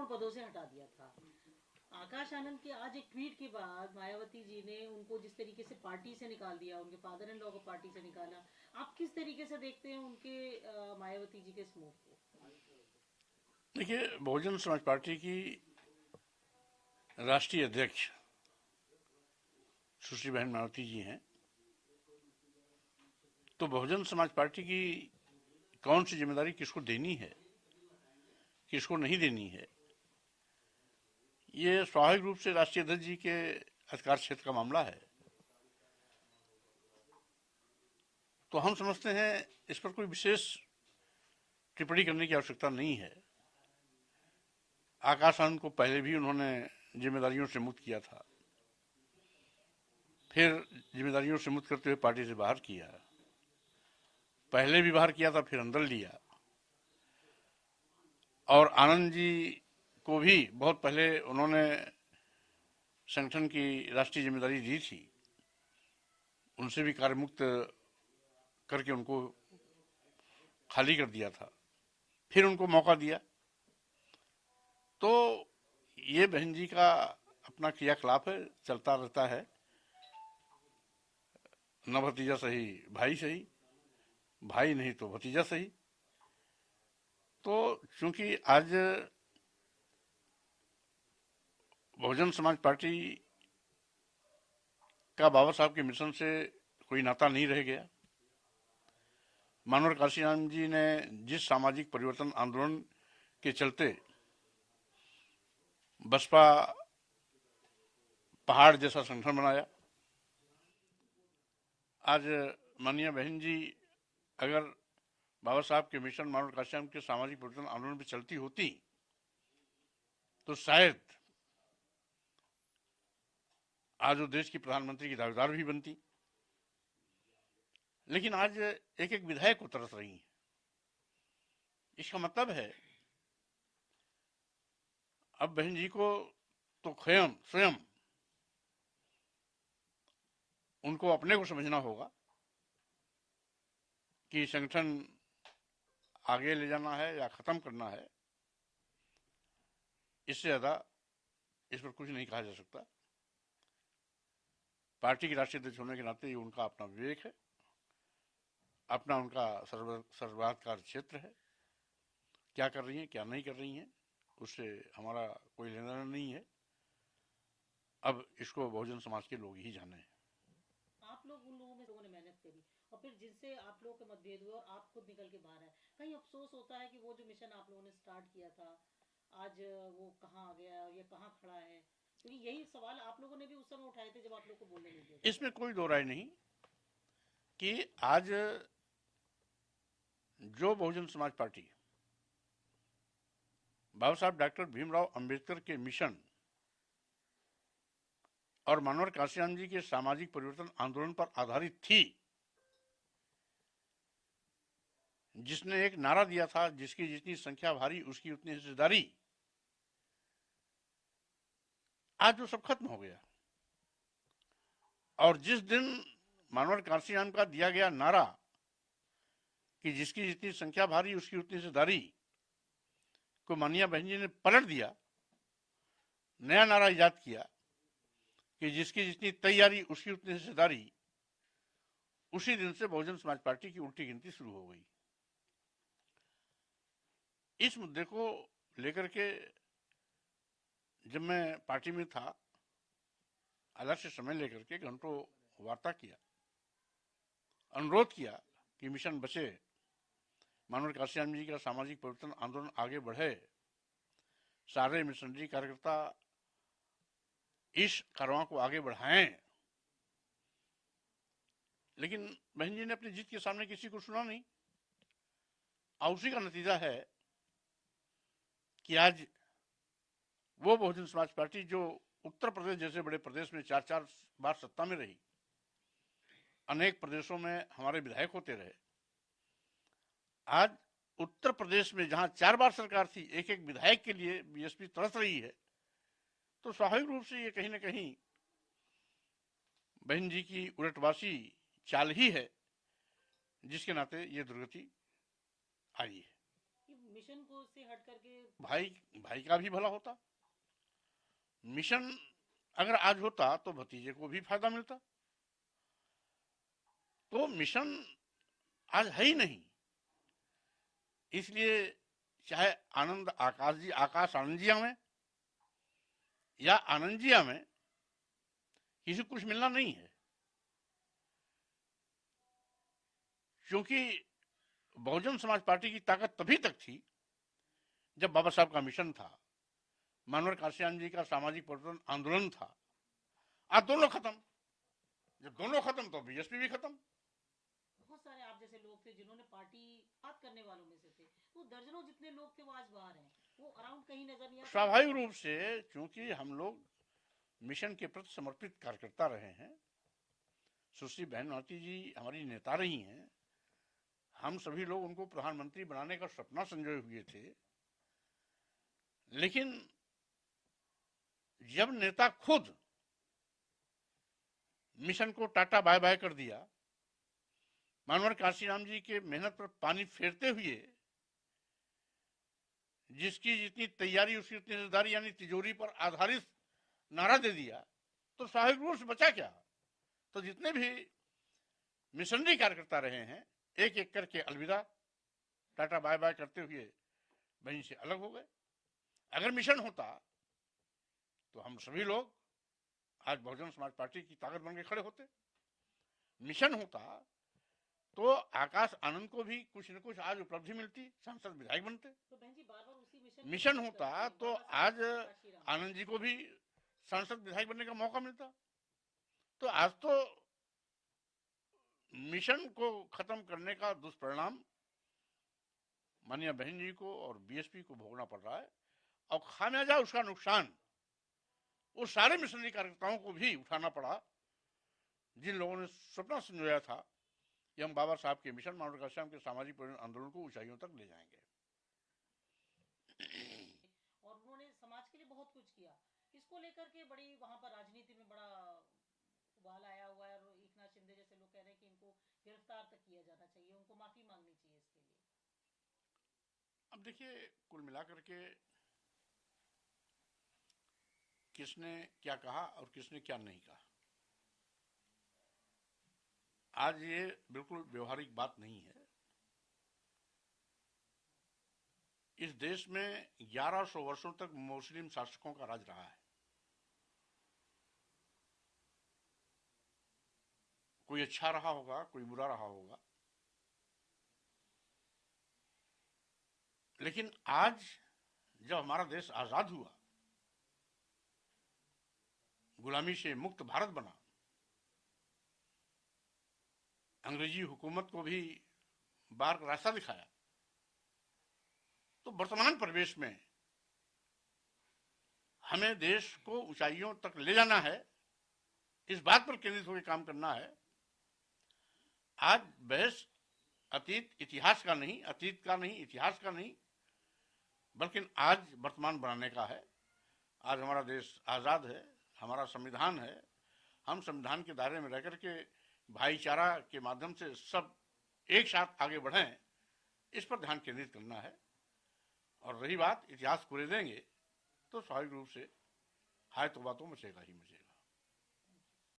महत्वपूर्ण पदों से हटा दिया था। आकाश आनंद के आज एक ट्वीट के बाद मायावती जी ने उनको जिस तरीके से पार्टी से निकाल दिया, उनके फादर इन लॉ को पार्टी से निकाला, आप किस तरीके से देखते हैं उनके मायावती जी के इस मूव को? देखिए, बहुजन समाज पार्टी की राष्ट्रीय अध्यक्ष सुश्री बहन मायावती जी हैं। तो बहुजन समाज पार्टी की कौन सी जिम्मेदारी किसको देनी है, किसको नहीं देनी है, ये स्वाभाविक रूप से राष्ट्रीय अध्यक्ष जी के अधिकार क्षेत्र का मामला है। तो हम समझते हैं इस पर कोई विशेष टिप्पणी करने की आवश्यकता नहीं है। आकाश आनंद को पहले भी उन्होंने जिम्मेदारियों से मुक्त किया था, फिर जिम्मेदारियों से मुक्त करते हुए पार्टी से बाहर किया, पहले भी बाहर किया था, फिर अंदर लिया। और आनंद जी को भी बहुत पहले उन्होंने संगठन की राष्ट्रीय जिम्मेदारी दी थी, उनसे भी कार्य मुक्त करके उनको खाली कर दिया था, फिर उनको मौका दिया। तो ये बहन जी का अपना क्रियाकलाप है, चलता रहता है। न भतीजा सही भाई सही, भाई नहीं तो भतीजा सही। तो चूंकि आज बहुजन समाज पार्टी का बाबा साहब के मिशन से कोई नाता नहीं रह गया। मानवर काशीराम जी ने जिस सामाजिक परिवर्तन आंदोलन के चलते बसपा पहाड़ जैसा संगठन बनाया, आज माननीय बहन जी अगर बाबा साहब के मिशन मानवर काशीराम के सामाजिक परिवर्तन आंदोलन पर चलती होती तो शायद आज वो देश की प्रधानमंत्री की दावेदार भी बनती। लेकिन आज एक एक विधायक को तरस रही है। इसका मतलब है अब बहन जी को तो स्वयं स्वयं उनको अपने को समझना होगा कि संगठन आगे ले जाना है या खत्म करना है। इससे ज्यादा इस पर कुछ नहीं कहा जा सकता। पार्टी के राष्ट्रीय अध्यक्ष होने के नाते ये उनका अपना विवेक है, अपना उनका सर्वाधिकार क्षेत्र है। क्या कर रही हैं, क्या नहीं कर रही हैं, उससे हमारा कोई लेना देना नहीं है। अब इसको बहुजन समाज के लोग ही जाने। आप लोग उन लोगों ने मेहनत करी और फिर जिनसे आप लोगों के मतभेद हुए और आप खुद निकल के बाहर आए, कहीं अफसोस होता है कि वो जो मिशन आप लोगों ने स्टार्ट किया था आज वो कहाँ आ गया और ये कहाँ खड़ा है? क्योंकि यही सवाल आप लोगों ने भी उस समय उठाए थे जब आप लोग को बोलने नहीं दिया गया इसमें कोई दो राय नहीं कि आज जो बहुजन समाज पार्टी बाबा साहब डॉक्टर भीमराव अंबेडकर के मिशन और मानवर काशीराम जी के सामाजिक परिवर्तन आंदोलन पर आधारित थी, जिसने एक नारा दिया था, जिसकी जितनी संख्या भारी उसकी उतनी हिस्सेदारी, आज वो सब खत्म हो गया। और जिस दिन मानवर काशीराम का दिया गया नारा कि जिसकी जितनी संख्या भारी उसकी उतनी हिस्सेदारी को मानिया बहन जी ने पलट दिया, नया नारा इजाद किया कि जिसकी जितनी तैयारी उसकी उतनी हिस्सेदारी, उसी दिन से बहुजन समाज पार्टी की उल्टी गिनती शुरू हो गई। इस मुद्दे को लेकर के जब मैं पार्टी में था, अलग से समय लेकर के घंटों वार्ता किया, अनुरोध किया कि मिशन बचे, मानवर काशीराम जी का सामाजिक परिवर्तन आंदोलन आगे बढ़े, सारे मिशनरी कार्यकर्ता इस कारवां को आगे बढ़ाएं। लेकिन बहन जी ने अपनी जीत के सामने किसी को सुना नहीं। और उसी का नतीजा है कि आज वो बहुजन समाज पार्टी जो उत्तर प्रदेश जैसे बड़े प्रदेश में 4-4 बार सत्ता में रही, अनेक प्रदेशों में हमारे विधायक होते रहे, आज उत्तर प्रदेश में जहां 4 बार सरकार थी, एक एक विधायक के लिए बीएसपी तरस रही है। तो स्वाभाविक रूप से ये कहीं ना कहीं बहन जी की उलटवासी चाल ही है, जिसके नाते ये दुर्गति आई है। मिशन को से हट करके भाई भाई का भी भला होता। मिशन अगर आज होता तो भतीजे को भी फायदा मिलता। तो मिशन आज है ही नहीं। इसलिए चाहे आकाश आनंदिया में या आनंदिया में किसी को कुछ मिलना नहीं है, क्योंकि बहुजन समाज पार्टी की ताकत तभी तक थी जब बाबा साहब का मिशन था, मनोहर काशियान जी का सामाजिक परिवर्तन आंदोलन था। आज दोनों खत्म। जब दोनों खत्म तो बीएसपी भी खत्म। बहुत सारे आप जैसे लोग थे जिन्होंने पार्टी बात करने वालों में से थे, वो दर्जनों जितने लोग थे वो आज बाहर हैं, वो अराउंड कहीं नजर नहीं आते। स्वाभाविक रूप से, क्योंकि हम लोग मिशन के प्रति समर्पित कार्यकर्ता रहे हैं। सुश्री बहन माती जी हमारी नेता रही हैं। हम सभी लोग उनको प्रधानमंत्री बनाने का सपना संजोए हुए थे। लेकिन जब नेता खुद मिशन को टाटा बाय बाय कर दिया, मनोहर काशीराम जी के मेहनत पर पानी फेरते हुए जिसकी जितनी तैयारी उसकी उतनी जिम्मेदारी यानी तिजोरी पर आधारित नारा दे दिया, तो स्वाभाविक रूप से बचा क्या? तो जितने भी मिशनरी कार्यकर्ता रहे हैं एक एक करके अलविदा, टाटा बाय बाय करते हुए वहीं से अलग हो गए। अगर मिशन होता तो हम सभी लोग आज बहुजन समाज पार्टी की ताकत बन के खड़े होते। मिशन होता तो आकाश आनंद को भी कुछ न कुछ आज उपलब्धि मिलती, सांसद विधायक बनते। तो बहन जी बार-बार उसी मिशन होता तो आज आनंद जी को भी सांसद विधायक बनने का मौका मिलता। तो आज तो मिशन को खत्म करने का दुष्परिणाम माननीय बहन जी को और बीएसपी को भोगना पड़ रहा है, और खामियाजा उसका नुकसान वो सारे मिशनरी कार्यकर्ताओं को भी उठाना पड़ा जिन लोगों ने सपना संजोया था कि हम बाबा साहब के मिशन मनोहर काशीराम के सामाजिक परिवर्तन आंदोलन को ऊंचाइयों तक ले जाएंगे। और उन्होंने समाज के लिए बहुत कुछ किया। इसको लेकर के बड़ी वहां पर राजनीति में बड़ा उबाल आया हुआ है, और एकनाथ शिंदे जैसे लोग कह रहे हैं कि इनको गिरफ्तार तक किया जाना चाहिए, उनको माफी मांगनी चाहिए इसके लिए। अब देखिए, कुल मिलाकर के किसने क्या कहा और किसने क्या नहीं कहा, आज ये बिल्कुल व्यवहारिक बात नहीं है। इस देश में 1100 वर्षों तक मुस्लिम शासकों का राज रहा है। कोई अच्छा रहा होगा, कोई बुरा रहा होगा, लेकिन आज जब हमारा देश आजाद हुआ, गुलामी से मुक्त भारत बना, अंग्रेजी हुकूमत को भी बाहर का रास्ता दिखाया, तो वर्तमान परिवेश में हमें देश को ऊंचाइयों तक ले जाना है, इस बात पर केंद्रित होकर काम करना है। आज बहस इतिहास का नहीं, अतीत का नहीं, इतिहास का नहीं, बल्कि आज वर्तमान बनाने का है। आज हमारा देश आज़ाद है, हमारा संविधान है, हम संविधान के दायरे में रह करके भाईचारा के माध्यम से सब एक साथ आगे बढ़ें, इस पर ध्यान केंद्रित करना है। और रही बात इतिहास कुरेदेंगे तो स्वाभाविक रूप से हाय तो बातों में मचेगा ही मचेगा।